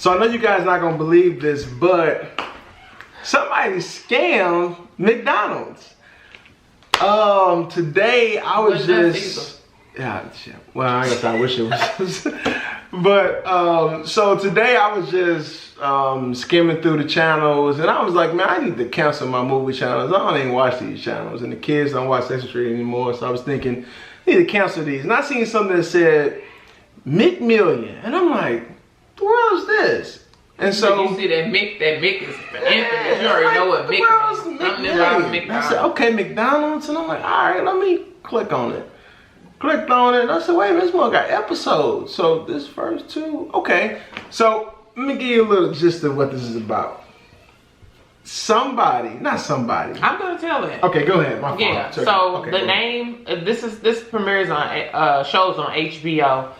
So I know you guys not gonna believe this, but somebody scammed McDonald's. Today I was just, well, I guess I wish it was. But so today I was just skimming through the channels, and I was like, man, I need to cancel my movie channels. I don't even watch these channels, and the kids don't watch Sesame Street anymore. So I was thinking, I need to cancel these. And I seen something that said McMillion, and I'm like, the world is this? And so you see that Mick is infamous. You already know what Mick is. Something about McDonald's. I said, okay, McDonald's, and I'm like, all right, let me click on it. Clicked on it, and I said, wait a minute, this one got episodes. So this first two, okay. So let me give you a little gist of what this is about. Not somebody. I'm gonna tell it. Okay, go ahead. My fault. Yeah. Sorry. So okay, the name, this premieres on shows on HBO.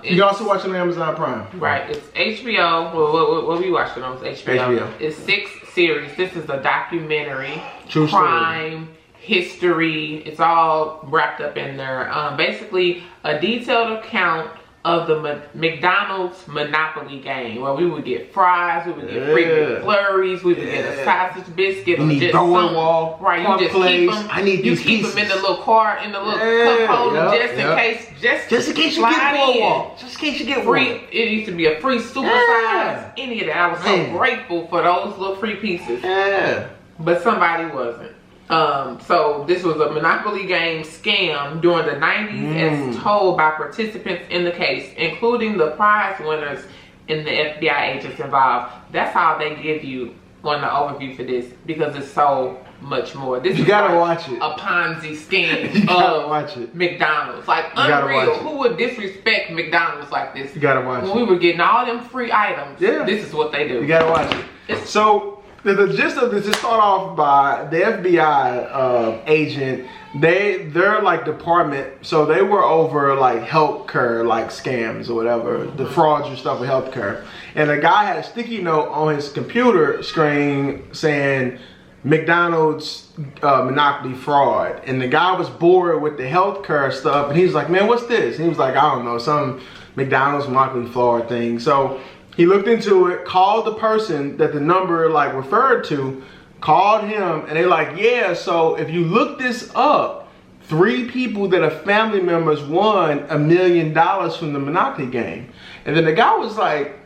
You also watching on Amazon Prime. Right. It's HBO. Well, what we watching on is HBO. It's 6 series. This is a documentary. True crime. Story. History, it's all wrapped up in there. Basically a detailed account of the McDonald's Monopoly game, where we would get fries, we would get free McFlurries, we would get a sausage biscuit, or just something. Right, you just keep them. I need these keep them in the little cart, in the little cup holder, just in case you get boardwalk. Just in case you get free. It used to be a free super size, any of that. I was so grateful for those little free pieces. Yeah. But somebody wasn't. So this was a Monopoly game scam during the 90s as told by participants in the case, including the prize winners and the FBI agents involved. That's how they give you on the overview for this, because it's so much more. This you gotta watch it. A Ponzi scheme you gotta of watch it. McDonald's. Like unreal. Who would disrespect McDonald's like this? You gotta watch it. When we were getting all them free items, yeah, this is what they do. You gotta watch it. So the gist of this is start off by the FBI agent. They're like department, so they were over like healthcare, like scams or whatever, the fraudulent stuff with healthcare. And the guy had a sticky note on his computer screen saying McDonald's Monopoly fraud. And the guy was bored with the healthcare stuff, and he was like, man, what's this? And he was like, I don't know, some McDonald's Monopoly fraud thing. So he looked into it, called the person that the number like referred to, called him, and they're like, yeah, so if you look this up, 3 people that are family members won $1 million from the Monopoly game. And then the guy was like,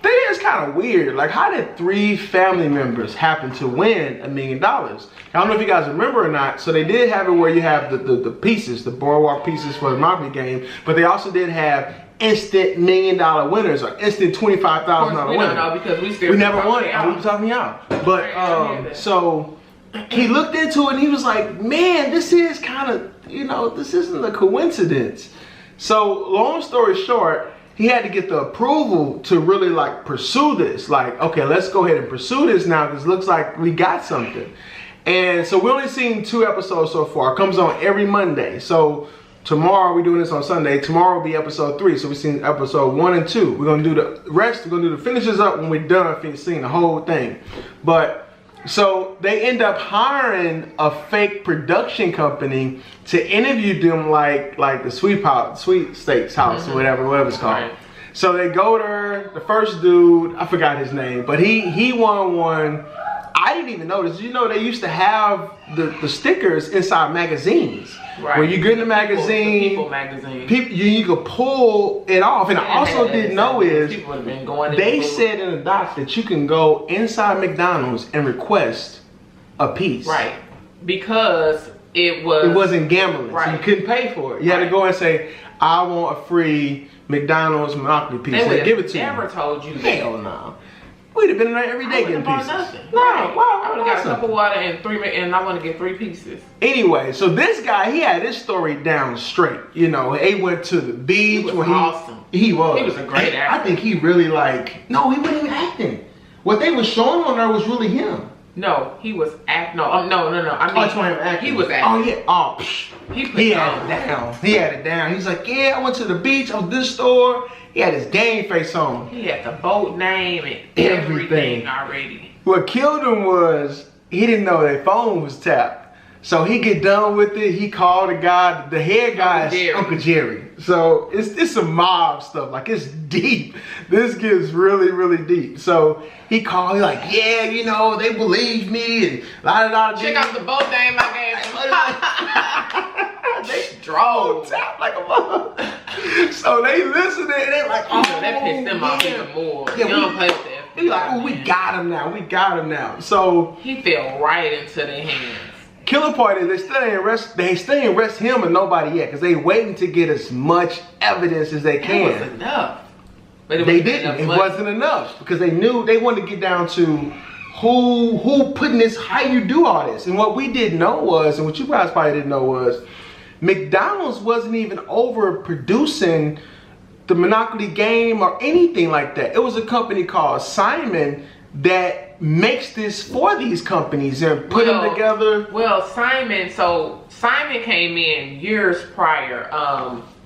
that is kind of weird. Like, how did 3 family members happen to win $1 million? I don't know if you guys remember or not. So they did have it where you have the pieces, the boardwalk pieces for the Monopoly game, but they also did have instant $1 million winners or instant $25,000 winners. We don't know because we never won it. We were talking out. But so he looked into it and he was like, man, this is kind of, you know, this isn't a coincidence. So long story short, he had to get the approval to really like pursue this. Like, okay, let's go ahead and pursue this now, because it looks like we got something. And so we only seen 2 episodes so far. It comes on every Monday. So tomorrow, we're doing this on Sunday. Tomorrow will be episode 3. So we've seen episode 1 and 2. We're gonna do the rest. We're gonna do the finishes up when we're done seeing the whole thing. But so they end up hiring a fake production company to interview them like the sweet steaks house or whatever it's called. Right. So they go there. The first dude, I forgot his name, but he won one. I didn't even notice. You know, they used to have the stickers inside magazines. Right. Where you get in the magazine, People magazine. You could pull it off. And I also didn't know is they said in the docs that you can go inside McDonald's and request a piece. Right. Because it wasn't gambling. Right. So you couldn't pay for it. You had to go and say, I want a free McDonald's Monopoly piece. They give it to you. Never told you that. Hell no. We'd have been in there every day getting pieces. Nothing. No, I would have got a cup of water and I want to get 3 pieces. Anyway, so this guy, he had his story down straight. You know, he went to the beach. He was awesome. He was. He was a great actor. I think he really no, he wasn't even acting. What they were showing on there was really him. No, he was acting. No. I mean, he was acting. Oh yeah. Oh, he had it down. He had it down. He's like, yeah, I went to the beach. I was this store. He had his game face on. He had the boat name and everything already. What killed him was he didn't know their phone was tapped. So he get done with it. He called the guy, the head guy is Uncle Jerry. So it's some mob stuff. Like, it's deep. This gets really, really deep. So he called, he like, yeah, you know, they believe me and la. Check out the boat name I gave them. They drove. Tap like a mother. So they listening and they like, oh, that pissed them off even more. Yeah, you don't play with that. He like, oh, we got him now. We got him now. So he fell right into their hands. Killer part is they still ain't arrest him and nobody yet because they waiting to get as much evidence as they can. That was enough. But they didn't. It wasn't enough because they knew they wanted to get down to who putting this, how you do all this. And what we didn't know was, and what you guys probably didn't know was, McDonald's wasn't even overproducing the Monopoly game or anything like that. It was a company called Simon that makes this for these companies and put them together. Well, Simon came in years prior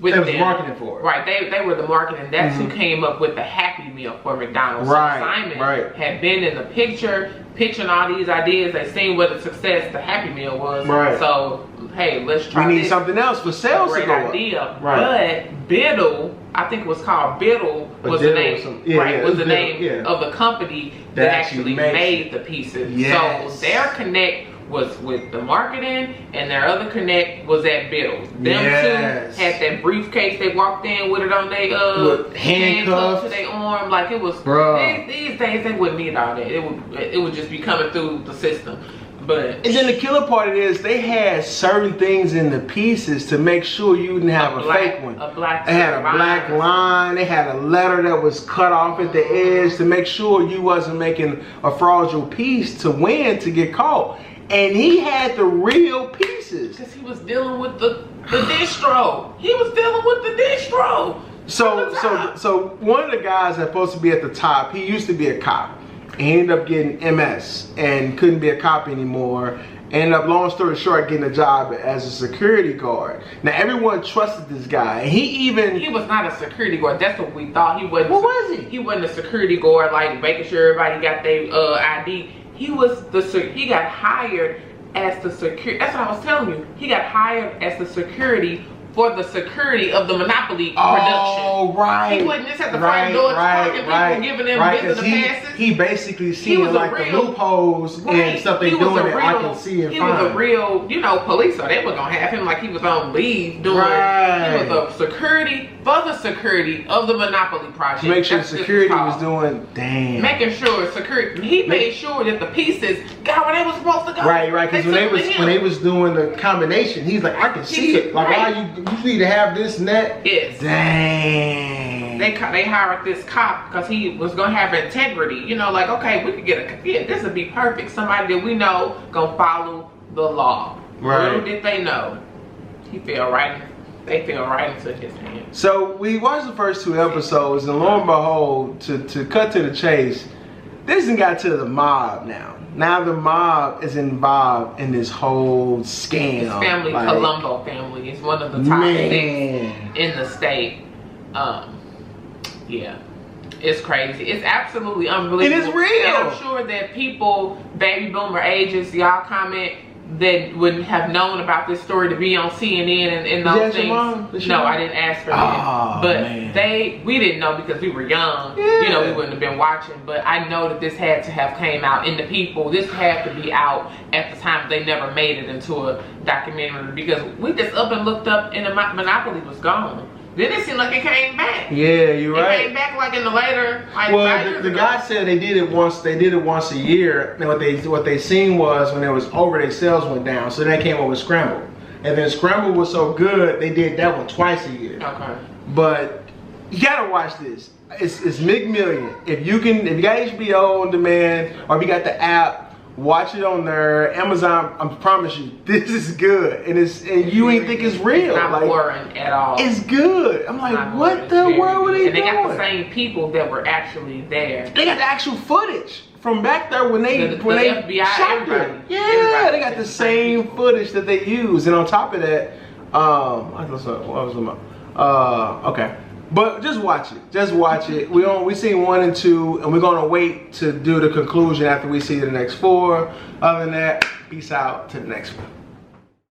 with them. They was marketing for it. Right, they were the marketing. That's who came up with the Happy Meal for McDonald's. Right, so Simon had been in the picture, pitching all these ideas. They seen what a success the Happy Meal was. Right. So, hey, let's try We need something else for sales to go up. Great idea. Right. But Biddle, I think it was called Biddle, was the name, was the name of the company that actually made the pieces. Yes. So their connect was with the marketing, and their other connect was at Biddle. Them two had that briefcase. They walked in with it on their handcuffs to their arm, like it was. These days they wouldn't need all that. It would just be coming through the system. But and then the killer part is they had certain things in the pieces to make sure you didn't have a fake one. They had a black line. They had a letter that was cut off at the edge to make sure you wasn't making a fraudulent piece to win to get caught. And he had the real pieces because he was dealing with the distro. He was dealing with the distro. So one of the guys that's supposed to be at the top, he used to be a cop. He ended up getting MS and couldn't be a cop anymore. Ended up, long story short, getting a job as a security guard. Now everyone trusted this guy. He was not a security guard. That's what we thought. He wasn't. What was he? He wasn't a security guard, like making sure everybody got their ID. He got hired as the security. That's what I was telling you. He got hired as the security for the security of the Monopoly production. Oh, right. He wasn't just at the front door talking people, giving them visitor passes. He basically seen like the loopholes and stuff they doing that I can see and He was a real, police, so they were going to have him like he was on leave doing. He was a security for the security of the Monopoly project. To make sure the security was doing, making sure security, he made sure that the pieces got where they were supposed to go. Right, because when they was doing the combination, he's like, I can see it. Like, why you need to have this and that? Yes. Dang. They hired this cop because he was gonna have integrity. Like, okay, we could get this would be perfect. Somebody that we know gonna follow the law. Right. Little did they know, they fell right into his hands. So we watched the first 2 episodes, and lo and behold, to cut to the chase, this has got to the mob now. Now the mob is involved in this whole scam. His family, like, Colombo family, is one of the top 6 in the state. Yeah, it's crazy. It's absolutely unbelievable. It is real. And I'm sure that people, baby boomer ages, y'all comment, that wouldn't have known about this story to be on CNN and those things. No, I didn't ask for that. But we didn't know because we were young. Yeah. We wouldn't have been watching. But I know that this had to have came out in the people. This had to be out at the time. They never made it into a documentary because we just up and looked up and the Monopoly was gone. Then it seemed like it came back. Yeah, you're right. It came back like in the later, like well, 5 years the ago. guy said they did it once. They did it once a year. And what they seen was when it was over, their sales went down. So they came up with Scramble, and then Scramble was so good they did that one twice a year. Okay. But you gotta watch this. It's McMillion. If you got HBO on demand or if you got the app, watch it on there. Amazon, I promise you, this is good, and you ain't think it's real. It's not boring at all. It's good. I'm like, what the world were they doing? And they got the same people that were actually there. They got the actual footage from back there when they the FBI, shot them. Yeah, they got the same footage that they use, and on top of that, okay. But just watch it. Just watch it. We seen 1 and 2, and we're gonna wait to do the conclusion after we see the next 4. Other than that, peace out to the next one.